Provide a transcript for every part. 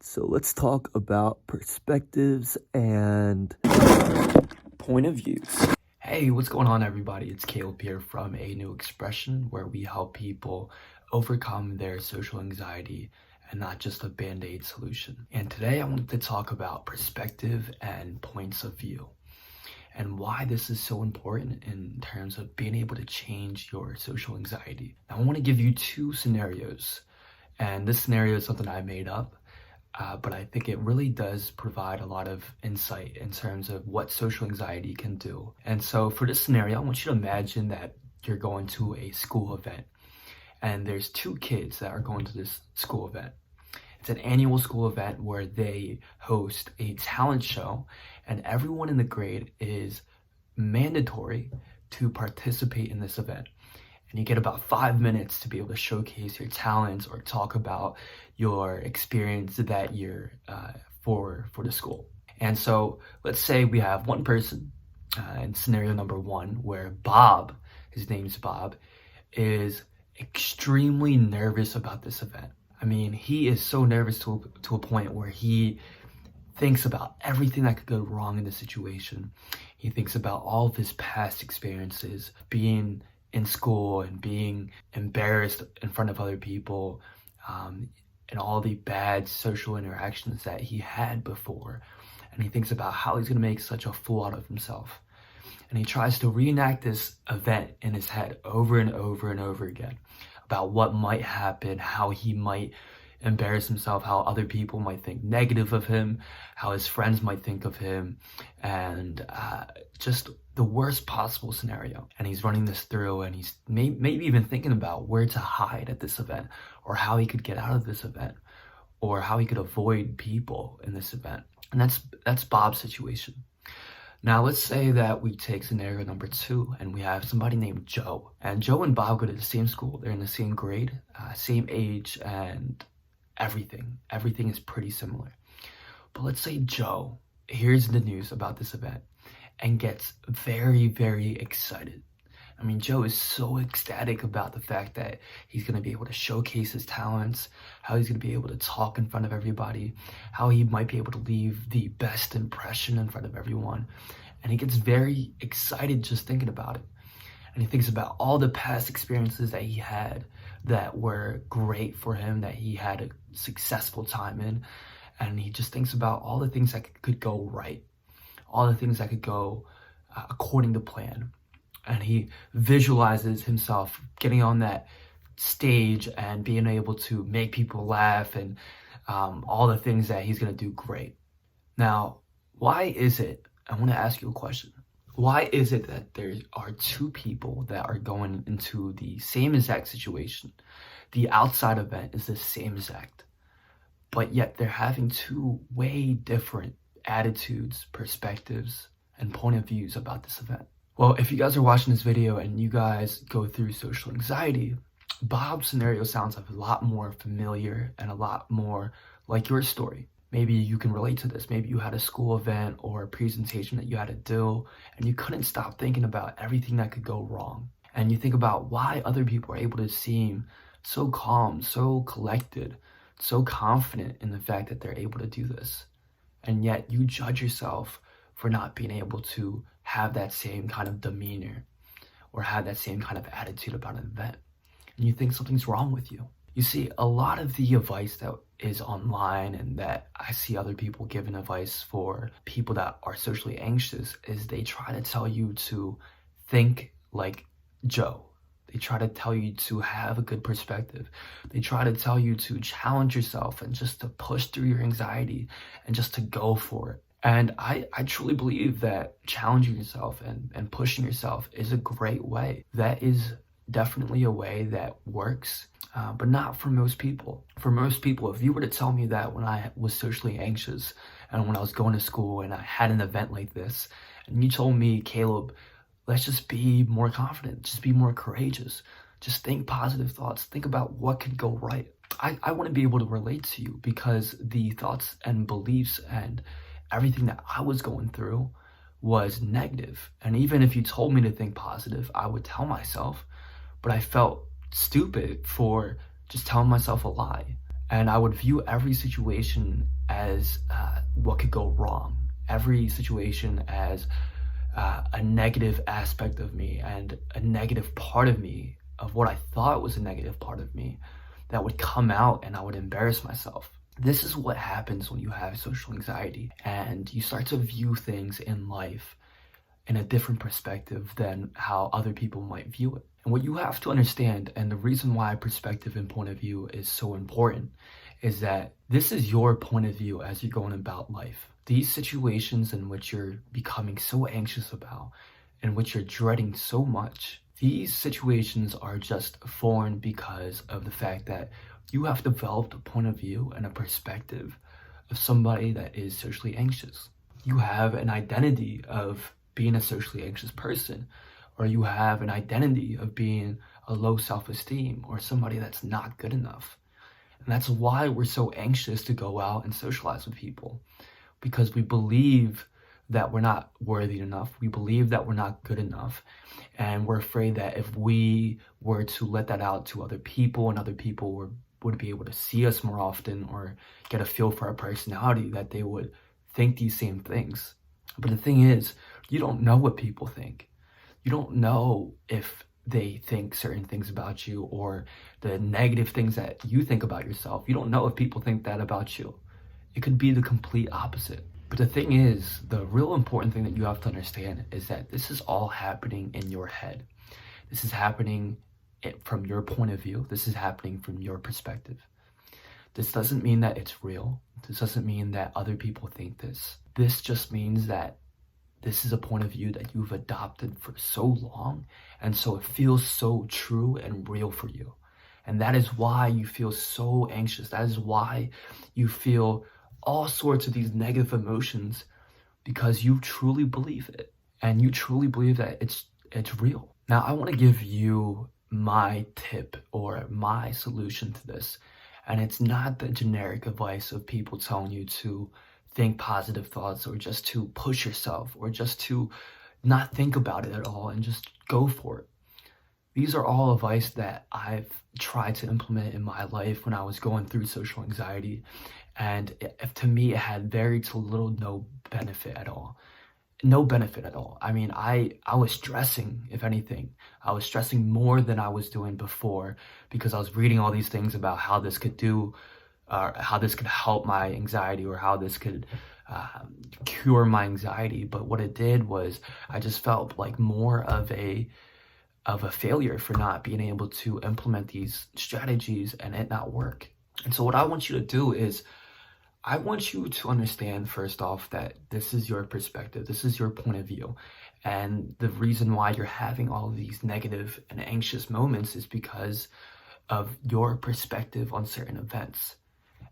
So let's talk about perspectives and point of views. Hey, what's going on, everybody? It's Caleb here from A New Expression, where we help people overcome their social anxiety and not just a band-aid solution. And today I wanted to talk about perspective and points of view and why this is so important in terms of being able to change your social anxiety. Now, I want to give you two scenarios, and this scenario is something I made up. But I think it really does provide a lot of insight in terms of what social anxiety can do. And so for this scenario, I want you to imagine that you're going to a school event and there's two kids that are going to this school event. It's an annual school event where they host a talent show and everyone in the grade is mandatory to participate in this event. And you get about 5 minutes to be able to showcase your talents or talk about your experience that year for the school. And so let's say we have one person in scenario number one where Bob, his name's Bob, is extremely nervous about this event. I mean, he is so nervous to a point where he thinks about everything that could go wrong in the situation. He thinks about all of his past experiences, being in school and being embarrassed in front of other people, and all the bad social interactions that he had before. And he thinks about how he's going to make such a fool out of himself. And he tries to reenact this event in his head over and over and over again about what might happen, how he might embarrass himself, how other people might think negative of him, how his friends might think of him, and just the worst possible scenario. And he's running this through, and he's maybe even thinking about where to hide at this event, or how he could get out of this event, or how he could avoid people in this event. And that's Bob's situation. Now let's say that we take scenario number two and we have somebody named Joe. And Joe and Bob go to the same school. They're in the same grade, same age, and everything is pretty similar. But let's say Joe hears the news about this event and gets very, very excited. I mean, Joe is so ecstatic about the fact that he's going to be able to showcase his talents, how he's going to be able to talk in front of everybody, how he might be able to leave the best impression in front of everyone. And he gets very excited just thinking about it. And he thinks about all the past experiences that he had that were great for him, that he had a successful time in. And he just thinks about all the things that could go right, all the things that could go according to plan. And he visualizes himself getting on that stage and being able to make people laugh and all the things that he's going to do great. Now, why is it, I want to ask you a question. Why is it that there are two people that are going into the same exact situation? The outside event is the same exact, but yet they're having two way different attitudes, perspectives, and point of views about this event. Well, if you guys are watching this video and you guys go through social anxiety, Bob's scenario sounds a lot more familiar and a lot more like your story. Maybe you can relate to this. Maybe you had a school event or a presentation that you had to do and you couldn't stop thinking about everything that could go wrong. And you think about why other people are able to seem so calm, so collected, so confident in the fact that they're able to do this. And yet you judge yourself for not being able to have that same kind of demeanor or have that same kind of attitude about an event. And you think something's wrong with you. You see, a lot of the advice that is online and that I see other people giving advice for people that are socially anxious is they try to tell you to think like Joe. They try to tell you to have a good perspective. They try to tell you to challenge yourself and just to push through your anxiety and just to go for it. And I truly believe that challenging yourself and pushing yourself is a great way. That is definitely a way that works, but not for most people. For most people, if you were to tell me that when I was socially anxious and when I was going to school and I had an event like this, and you told me, Caleb, let's just be more confident, just be more courageous, just think positive thoughts, think about what could go right. I want to be able to relate to you because the thoughts and beliefs and everything that I was going through was negative. And even if you told me to think positive, I would tell myself, but I felt stupid for just telling myself a lie. And I would view every situation as what could go wrong, every situation as a negative aspect of me and a negative part of me, of what I thought was a negative part of me, that would come out and I would embarrass myself. This is what happens when you have social anxiety and you start to view things in life in a different perspective than how other people might view it. And what you have to understand, and the reason why perspective and point of view is so important, is that this is your point of view as you're going about life. These situations in which you're becoming so anxious about, in which you're dreading so much, these situations are just foreign because of the fact that you have developed a point of view and a perspective of somebody that is socially anxious. You have an identity of being a socially anxious person, or you have an identity of being a low self-esteem or somebody that's not good enough. And that's why we're so anxious to go out and socialize with people, because we believe that we're not worthy enough. We believe that we're not good enough. And we're afraid that if we were to let that out to other people and other people would be able to see us more often or get a feel for our personality, that they would think these same things. But the thing is, you don't know what people think. You don't know if they think certain things about you or the negative things that you think about yourself. You don't know if people think that about you. It could be the complete opposite. But the thing is, the real important thing that you have to understand is that this is all happening in your head. This is happening from your point of view. This is happening from your perspective. This doesn't mean that it's real. This doesn't mean that other people think this. This just means that this is a point of view that you've adopted for so long, and so it feels so true and real for you. And that is why you feel so anxious. That is why you feel all sorts of these negative emotions, because you truly believe it, and you truly believe that it's real. Now, I want to give you my tip or my solution to this, and it's not the generic advice of people telling you to think positive thoughts or just to push yourself or just to not think about it at all and just go for it. These are all advice that I've tried to implement in my life when I was going through social anxiety, and to me it had very to little no benefit at all. No benefit at all. I mean, I was stressing, if anything. I was stressing more than I was doing before, because I was reading all these things about how this could do, how this could help my anxiety, or how this could cure my anxiety. But what it did was I just felt like more of a failure for not being able to implement these strategies and it not work. And so what I want you to do is, I want you to understand, first off, that this is your perspective, this is your point of view. And the reason why you're having all of these negative and anxious moments is because of your perspective on certain events.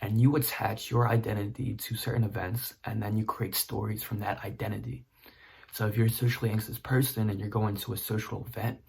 And you attach your identity to certain events, and then you create stories from that identity. So if you're a socially anxious person and you're going to a social event,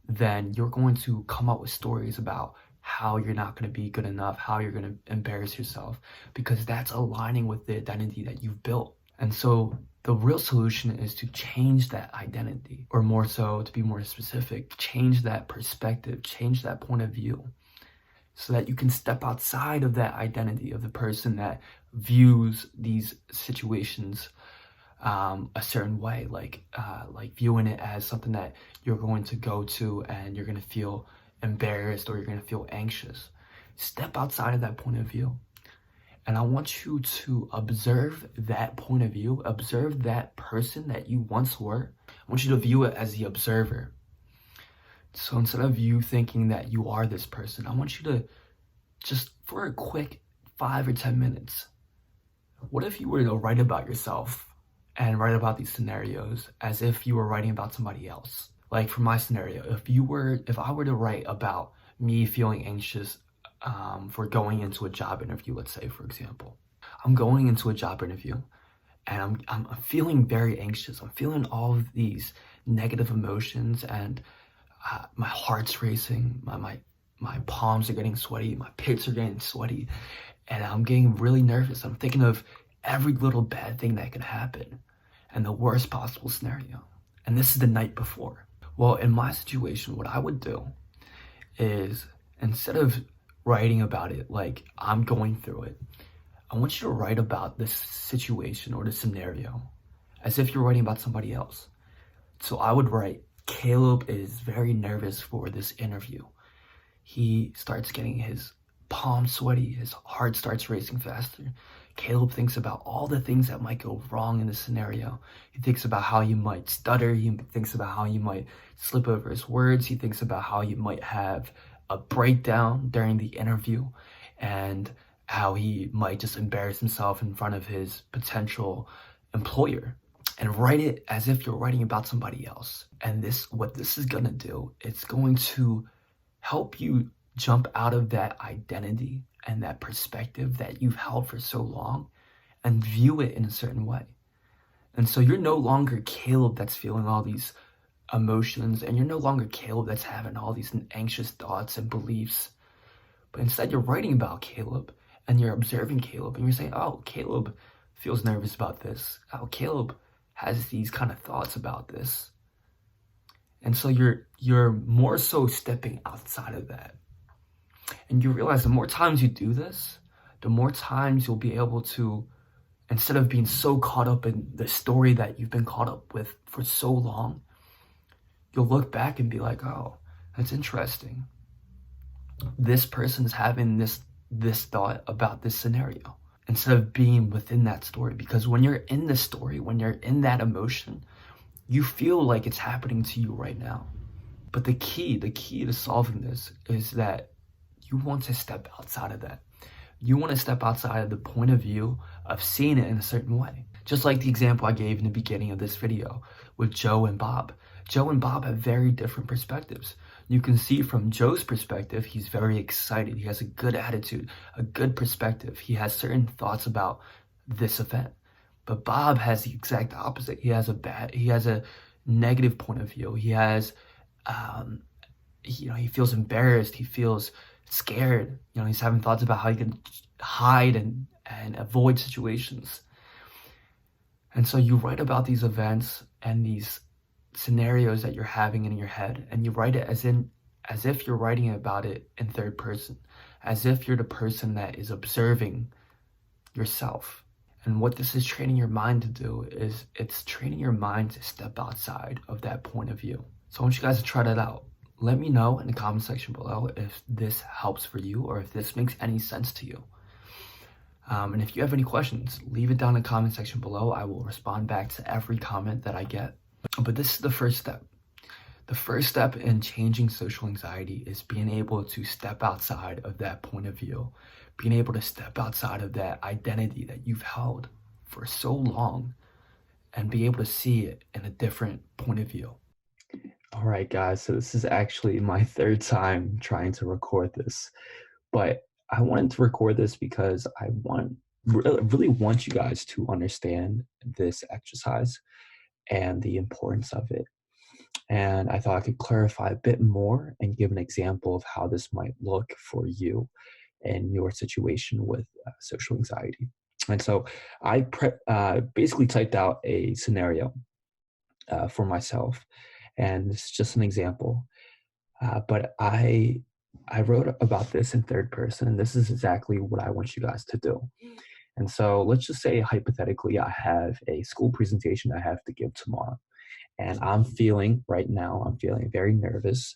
then you're going to come up with stories about how you're not going to be good enough, how you're going to embarrass yourself, because that's aligning with the identity that you've built. And so the real solution is to change that identity, or more so, to be more specific, change that perspective, change that point of view, so that you can step outside of that identity of the person that views these situations a certain way, like viewing it as something that you're going to go to and you're going to feel embarrassed or you're going to feel anxious. Step outside of that point of view. And I want you to observe that point of view, observe that person that you once were. I want you to view it as the observer. So instead of you thinking that you are this person, I want you to just, for a quick 5 or 10 minutes, what if you were to write about yourself and write about these scenarios as if you were writing about somebody else? Like for my scenario, if I were to write about me feeling anxious for going into a job interview, let's say, for example, I'm going into a job interview and I'm feeling very anxious. I'm feeling all of these negative emotions, and my heart's racing, my palms are getting sweaty, my pits are getting sweaty, and I'm getting really nervous. I'm thinking of every little bad thing that could happen and the worst possible scenario. And this is the night before. Well, in my situation, what I would do is, instead of writing about it like I'm going through it, I want you to write about this situation or the scenario as if you're writing about somebody else. So I would write, Caleb is very nervous for this interview. He starts getting his palms sweaty, his heart starts racing faster. Caleb thinks about all the things that might go wrong in this scenario. He thinks about how you might stutter. He thinks about how you might slip over his words. He thinks about how you might have a breakdown during the interview and how he might just embarrass himself in front of his potential employer. And write it as if you're writing about somebody else. And what this is gonna do, it's going to help you jump out of that identity and that perspective that you've held for so long and view it in a certain way. And so you're no longer Caleb that's feeling all these emotions, and you're no longer Caleb that's having all these anxious thoughts and beliefs, but instead you're writing about Caleb and you're observing Caleb and you're saying, oh, Caleb feels nervous about this. Oh, Caleb has these kind of thoughts about this. And so you're more so stepping outside of that. And you realize the more times you do this, the more times you'll be able to, instead of being so caught up in the story that you've been caught up with for so long, you'll look back and be like, oh, that's interesting. This person's having this thought about this scenario, instead of being within that story. Because when you're in the story, when you're in that emotion, you feel like it's happening to you right now. But the key to solving this is that you want to step outside of that. You want to step outside of the point of view of seeing it in a certain way. Just like the example I gave in the beginning of this video with Joe and Bob. Joe and Bob have very different perspectives. You can see from Joe's perspective, he's very excited. He has a good attitude, a good perspective. He has certain thoughts about this event. But Bob has the exact opposite. He has a negative point of view. He has, he feels embarrassed. He feels scared. He's having thoughts about how he can hide and avoid situations. And so you write about these events and these scenarios that you're having in your head, and you write it as if you're writing about it in third person, as if you're the person that is observing yourself. And what this is training your mind to do is it's training your mind to step outside of that point of view. So I want you guys to try that out. Let me know in the comment section below if this helps for you or if this makes any sense to you. And if you have any questions, leave it down in the comment section below. I will respond back to every comment that I get. But this is the first step. The first step in changing social anxiety is being able to step outside of that point of view, being able to step outside of that identity that you've held for so long and be able to see it in a different point of view. All right, guys, so this is actually my third time trying to record this, but I wanted to record this because I really want you guys to understand this exercise and the importance of it. And I thought I could clarify a bit more and give an example of how this might look for you and your situation with social anxiety. And so I basically typed out a scenario for myself, and it's just an example. But I wrote about this in third person, and this is exactly what I want you guys to do. And so let's just say hypothetically I have a school presentation I have to give tomorrow. And I'm feeling very nervous.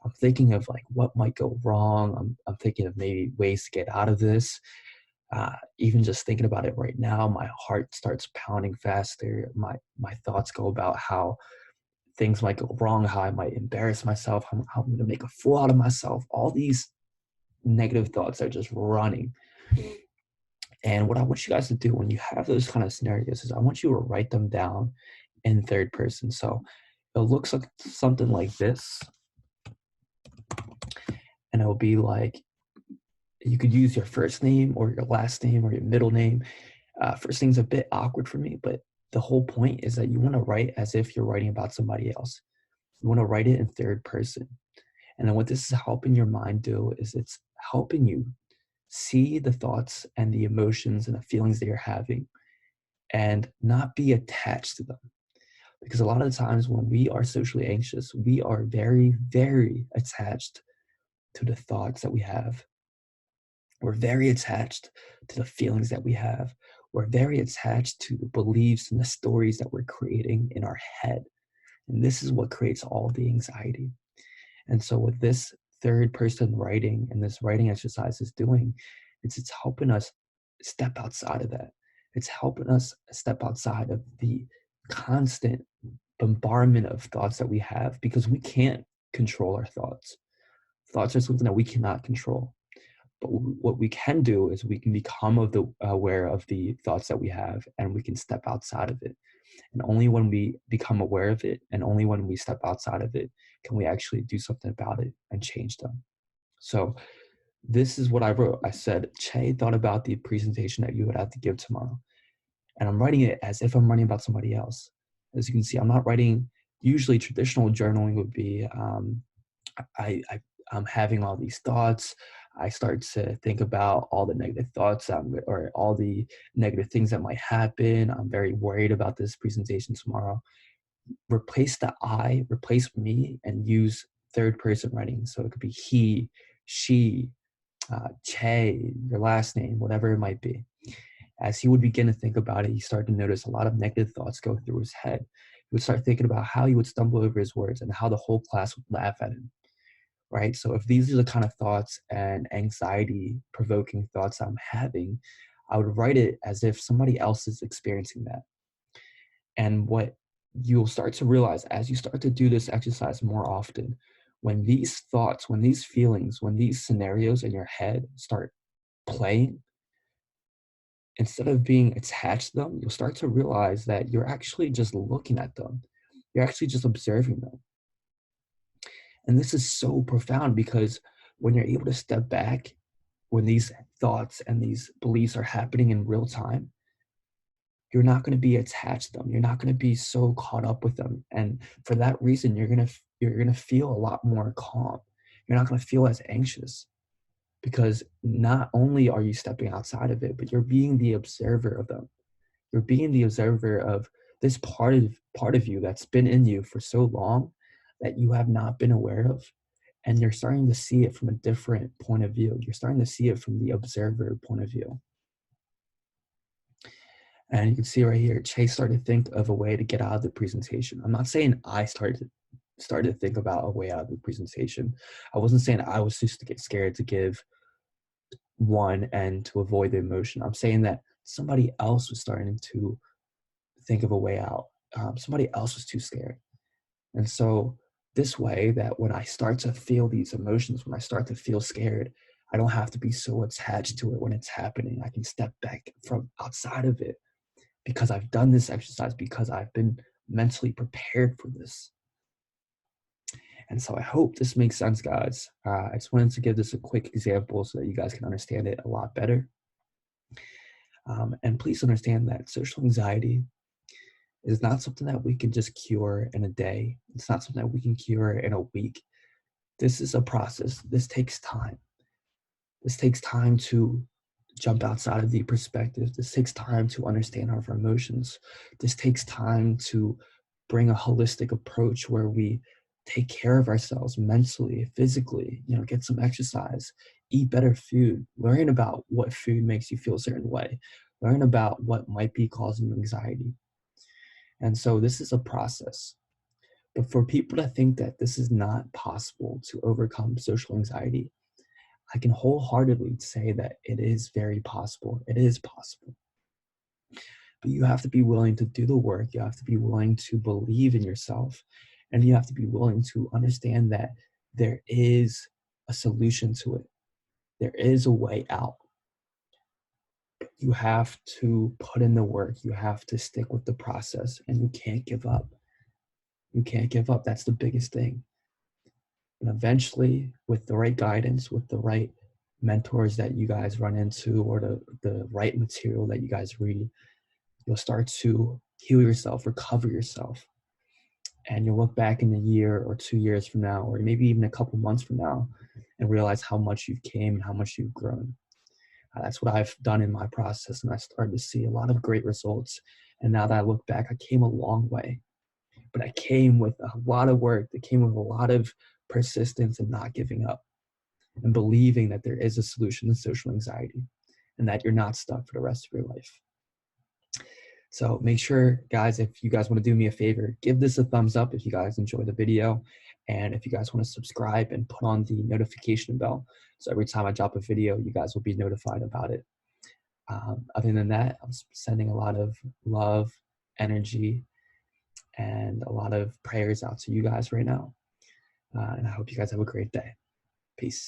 I'm thinking of like what might go wrong. I'm thinking of maybe ways to get out of this. Even just thinking about it right now, my heart starts pounding faster. My thoughts go about how things might go wrong, how I might embarrass myself, how I'm going to make a fool out of myself. All these negative thoughts are just running. And what I want you guys to do when you have those kind of scenarios is I want you to write them down in third person. So it looks like something like this. And it'll be like, you could use your first name or your last name or your middle name. First name's a bit awkward for me, but the whole point is that you want to write as if you're writing about somebody else. You want to write it in third person. And then what this is helping your mind do is it's helping you see the thoughts and the emotions and the feelings that you're having and not be attached to them. Because a lot of the times when we are socially anxious, we are very, very attached to the thoughts that we have. We're very attached to the feelings that we have. We're very attached to the beliefs and the stories that we're creating in our head. And this is what creates all the anxiety. And so what this third person writing and this writing exercise is doing, it's helping us step outside of that. It's helping us step outside of the constant bombardment of thoughts that we have, because we can't control our thoughts. Thoughts are something that we cannot control. But what we can do is we can become aware of the thoughts that we have, and we can step outside of it. And only when we become aware of it, and only when we step outside of it, can we actually do something about it and change them. So this is what I wrote. I said, Che thought about the presentation that you would have to give tomorrow. And I'm writing it as if I'm writing about somebody else. As you can see, I'm not writing, usually traditional journaling would be, I'm having all these thoughts. I start to think about all the negative thoughts or all the negative things that might happen. I'm very worried about this presentation tomorrow. Replace the I, replace me, and use third person writing. So it could be he, she, Che, your last name, whatever it might be. As he would begin to think about it, he started to notice a lot of negative thoughts go through his head. He would start thinking about how he would stumble over his words and how the whole class would laugh at him. Right? So if these are the kind of thoughts and anxiety provoking thoughts I'm having, I would write it as if somebody else is experiencing that. And what you'll start to realize as you start to do this exercise more often, when these thoughts, when these feelings, when these scenarios in your head start playing, instead of being attached to them, you'll start to realize that you're actually just looking at them. You're actually just observing them. And this is so profound, because when you're able to step back, when these thoughts and these beliefs are happening in real time, you're not going to be attached to them. You're not going to be so caught up with them. And for that reason, you're going to feel a lot more calm. You're not going to feel as anxious, because not only are you stepping outside of it, but you're being the observer of them. You're being the observer of this part of you that's been in you for so long that you have not been aware of. And you're starting to see it from a different point of view. You're starting to see it from the observer point of view. And you can see right here, Chase started to think of a way to get out of the presentation. I'm not saying I started to think about a way out of the presentation. I wasn't saying I was just to get scared to give one and to avoid the emotion. I'm saying that somebody else was starting to think of a way out. Somebody else was too scared. And so this way, that when I start to feel these emotions, when I start to feel scared, I don't have to be so attached to it when it's happening. I can step back from outside of it, because I've done this exercise, because I've been mentally prepared for this. And so I hope this makes sense, guys. I just wanted to give this a quick example so that you guys can understand it a lot better. And please understand that social anxiety is not something that we can just cure in a day. It's not something that we can cure in a week. This is a process. This takes time. This takes time to jump outside of the perspective. This takes time to understand our emotions. This takes time to bring a holistic approach where we take care of ourselves mentally, physically, get some exercise, eat better food, learn about what food makes you feel a certain way, learn about what might be causing you anxiety. And so this is a process. But for people to think that this is not possible to overcome social anxiety, I can wholeheartedly say that it is very possible. It is possible. But you have to be willing to do the work. You have to be willing to believe in yourself. And you have to be willing to understand that there is a solution to it. There is a way out. You have to put in the work. You have to stick with the process, and you can't give up. You can't give up. That's the biggest thing. And eventually, with the right guidance, with the right mentors that you guys run into, or the right material that you guys read, you'll start to heal yourself, recover yourself. And you'll look back in a year or 2 years from now, or maybe even a couple months from now, and realize how much you've came and how much you've grown. That's what I've done in my process, and I started to see a lot of great results. And now that I look back, I came a long way. But I came with a lot of work. That came with a lot of persistence and not giving up. and believing that there is a solution to social anxiety and that you're not stuck for the rest of your life. So make sure, guys, if you guys want to do me a favor, give this a thumbs up if you guys enjoy the video. And if you guys want to subscribe and put on the notification bell, so every time I drop a video, you guys will be notified about it. Other than that, I'm sending a lot of love, energy, and a lot of prayers out to you guys right now. And I hope you guys have a great day. Peace.